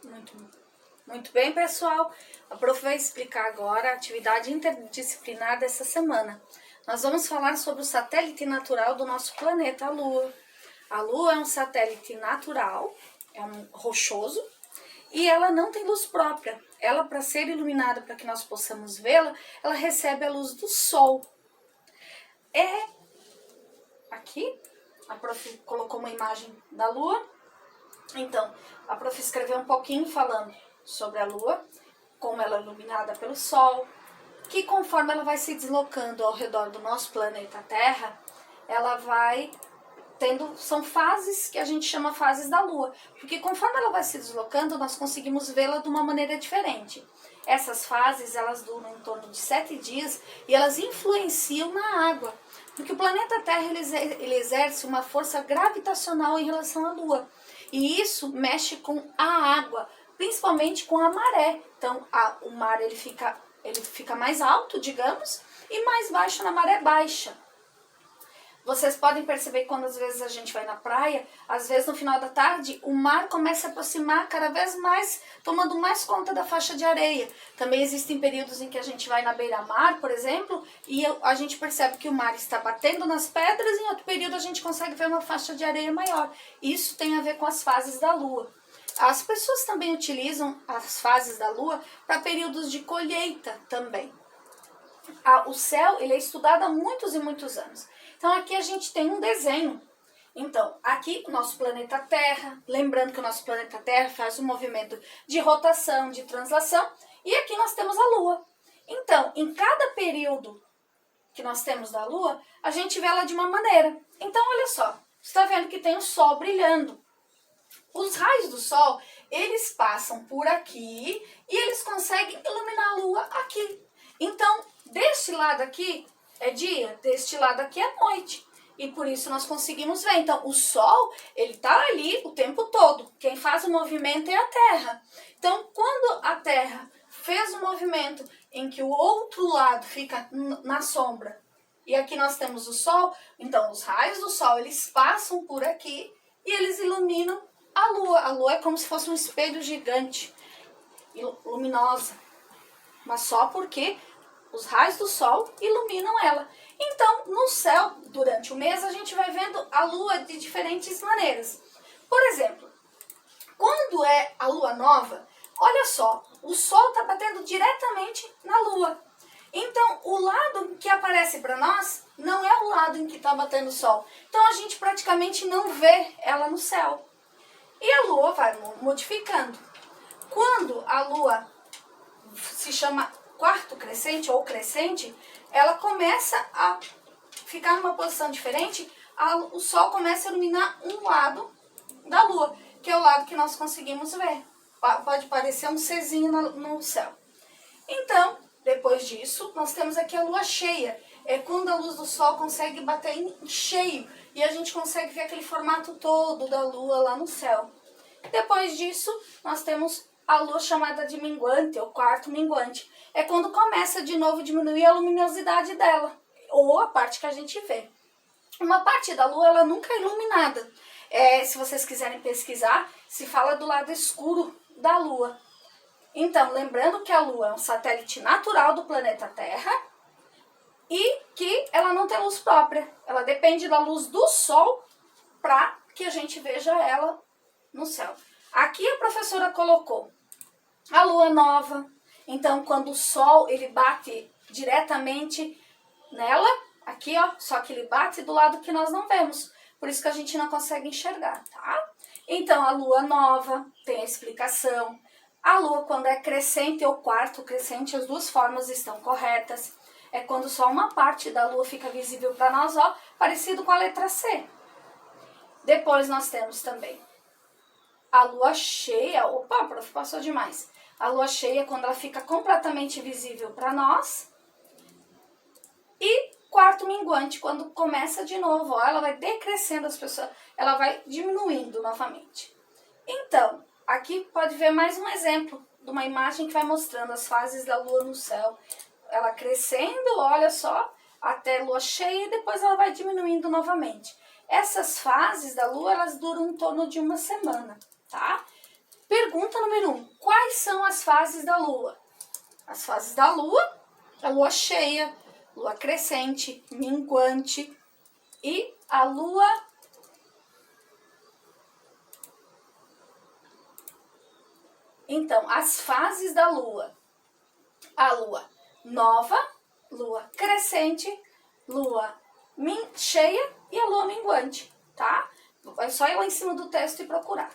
Muito, muito bem, pessoal. A prof vai explicar agora a atividade interdisciplinar dessa semana. Nós vamos falar sobre o satélite natural do nosso planeta, a Lua. A Lua é um satélite natural, é um rochoso, e ela não tem luz própria. Ela, para ser iluminada, para que nós possamos vê-la, ela recebe a luz do Sol. Aqui, a prof colocou uma imagem da Lua. Então, a prof escreveu um pouquinho falando sobre a Lua, como ela é iluminada pelo Sol, que conforme ela vai se deslocando ao redor do nosso planeta Terra, ela vai tendo, são fases que a gente chama fases da Lua, porque conforme ela vai se deslocando, nós conseguimos vê-la de uma maneira diferente. Essas fases, elas duram em torno de 7 dias e elas influenciam na água, porque o planeta Terra ele exerce uma força gravitacional em relação à Lua, e isso mexe com a água, principalmente com a maré. Então, o mar ele fica mais alto, digamos, e mais baixo na maré baixa. Vocês podem perceber que quando às vezes a gente vai na praia, às vezes no final da tarde, o mar começa a aproximar cada vez mais, tomando mais conta da faixa de areia. Também existem períodos em que a gente vai na beira-mar, por exemplo, e a gente percebe que o mar está batendo nas pedras, e em outro período a gente consegue ver uma faixa de areia maior. Isso tem a ver com as fases da Lua. As pessoas também utilizam as fases da Lua para períodos de colheita também. O céu ele é estudado há muitos e muitos anos. Então aqui a gente tem um desenho. Então, aqui o nosso planeta Terra, lembrando que o nosso planeta Terra faz um movimento de rotação, de translação, e aqui nós temos a Lua. Então, em cada período que nós temos da Lua, a gente vê ela de uma maneira. Então, olha só, você está vendo que tem o Sol brilhando. Os raios do Sol, eles passam por aqui e eles conseguem iluminar a Lua aqui. Então, deste lado aqui é dia, deste lado aqui é noite. E por isso nós conseguimos ver. Então, o Sol, ele está ali o tempo todo. Quem faz o movimento é a Terra. Então, quando a Terra fez o movimento em que o outro lado fica na sombra, e aqui nós temos o Sol, então os raios do Sol, eles passam por aqui e eles iluminam a Lua. A Lua é como se fosse um espelho gigante, luminosa. Mas só porque os raios do Sol iluminam ela. Então, no céu, durante o mês, a gente vai vendo a Lua de diferentes maneiras. Por exemplo, quando é a Lua nova, olha só, o Sol está batendo diretamente na Lua. Então, o lado que aparece para nós não é o lado em que está batendo o Sol. Então, a gente praticamente não vê ela no céu. E a Lua vai modificando. Quando a Lua se chama quarto crescente ou crescente, ela começa a ficar numa posição diferente, o Sol começa a iluminar um lado da Lua, que é o lado que nós conseguimos ver. Pode parecer um Czinho no céu. Então, depois disso, nós temos aqui a Lua cheia. É quando a luz do Sol consegue bater em cheio e a gente consegue ver aquele formato todo da Lua lá no céu. Depois disso, nós temos a Lua chamada de minguante, ou quarto minguante. É quando começa de novo a diminuir a luminosidade dela, ou a parte que a gente vê. Uma parte da Lua, ela nunca é iluminada. Se vocês quiserem pesquisar, se fala do lado escuro da Lua. Então, lembrando que a Lua é um satélite natural do planeta Terra e que ela não tem luz própria. Ela depende da luz do Sol para que a gente veja ela no céu. Aqui a professora colocou a Lua nova. Então, quando o Sol ele bate diretamente nela, aqui ó, só que ele bate do lado que nós não vemos. Por isso que a gente não consegue enxergar, tá? Então, a Lua nova tem a explicação. A Lua, quando é crescente ou quarto crescente, as duas formas estão corretas. É quando só uma parte da Lua fica visível para nós, ó, parecido com a letra C. Depois nós temos também a Lua cheia. Opa, prof, passou demais. A Lua cheia, quando ela fica completamente visível para nós. E quarto minguante, quando começa de novo, ó, ela vai decrescendo as pessoas, ela vai diminuindo novamente. Então, aqui pode ver mais um exemplo de uma imagem que vai mostrando as fases da Lua no céu. Ela crescendo, olha só, até Lua cheia e depois ela vai diminuindo novamente. Essas fases da Lua, elas duram em torno de uma semana, tá? Pergunta número 1. Quais são as fases da Lua? As fases da Lua, a Lua cheia, Lua crescente, minguante e a Lua Então, as fases da Lua. A Lua nova, Lua crescente, Lua cheia e a Lua minguante, tá? É só ir lá em cima do texto e procurar.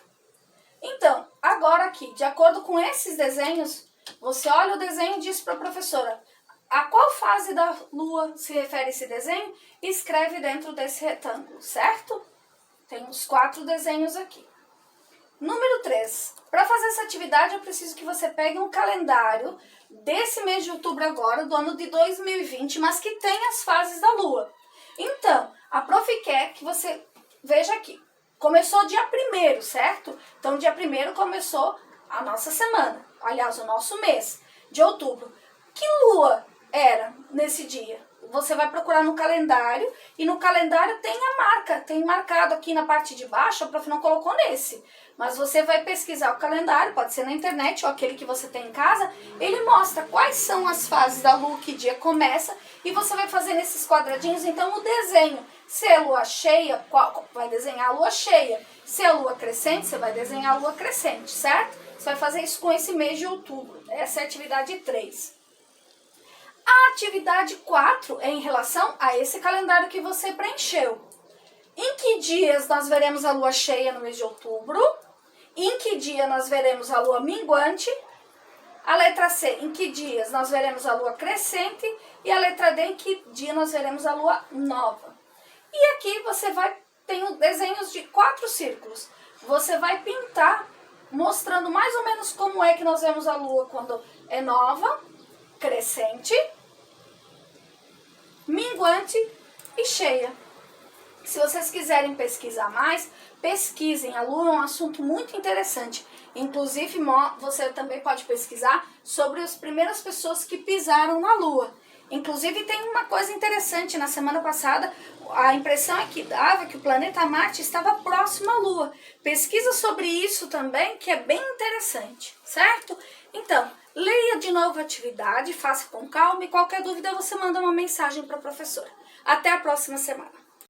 Então, agora aqui, de acordo com esses desenhos, você olha o desenho e diz para a professora a qual fase da Lua se refere esse desenho e escreve dentro desse retângulo, certo? Tem os 4 desenhos aqui. Número 3. Para fazer essa atividade, eu preciso que você pegue um calendário desse mês de outubro agora, do ano de 2020, mas que tem as fases da Lua. Então, a prof quer que você veja aqui. Começou dia 1º, certo? Então, dia 1º começou a nossa semana. Aliás, o nosso mês de outubro. Que lua era nesse dia? Você vai procurar no calendário e no calendário tem a marca. Tem marcado aqui na parte de baixo, a prof não colocou nesse. Mas você vai pesquisar o calendário, pode ser na internet ou aquele que você tem em casa. Ele mostra quais são as fases da lua, que dia começa. E você vai fazer nesses quadradinhos, então, o desenho. Se é lua cheia, vai desenhar a lua cheia. Se é lua crescente, você vai desenhar a lua crescente, certo? Você vai fazer isso com esse mês de outubro. Essa é a atividade 3. A atividade 4 é em relação a esse calendário que você preencheu. Em que dias nós veremos a lua cheia no mês de outubro? Em que dia nós veremos a lua minguante? A letra C, em que dias nós veremos a lua crescente? E a letra D, em que dia nós veremos a lua nova? E aqui você tem desenhos de 4 círculos. Você vai pintar, mostrando mais ou menos como é que nós vemos a lua quando é nova, crescente, minguante e cheia. Se vocês quiserem pesquisar mais, pesquisem. A Lua é um assunto muito interessante. Inclusive, você também pode pesquisar sobre as primeiras pessoas que pisaram na Lua. Inclusive, tem uma coisa interessante. Na semana passada, a impressão é que dava que o planeta Marte estava próximo à Lua. Pesquisa sobre isso também, que é bem interessante, certo? Então, leia de novo a atividade, faça com calma e qualquer dúvida você manda uma mensagem para a professora. Até a próxima semana.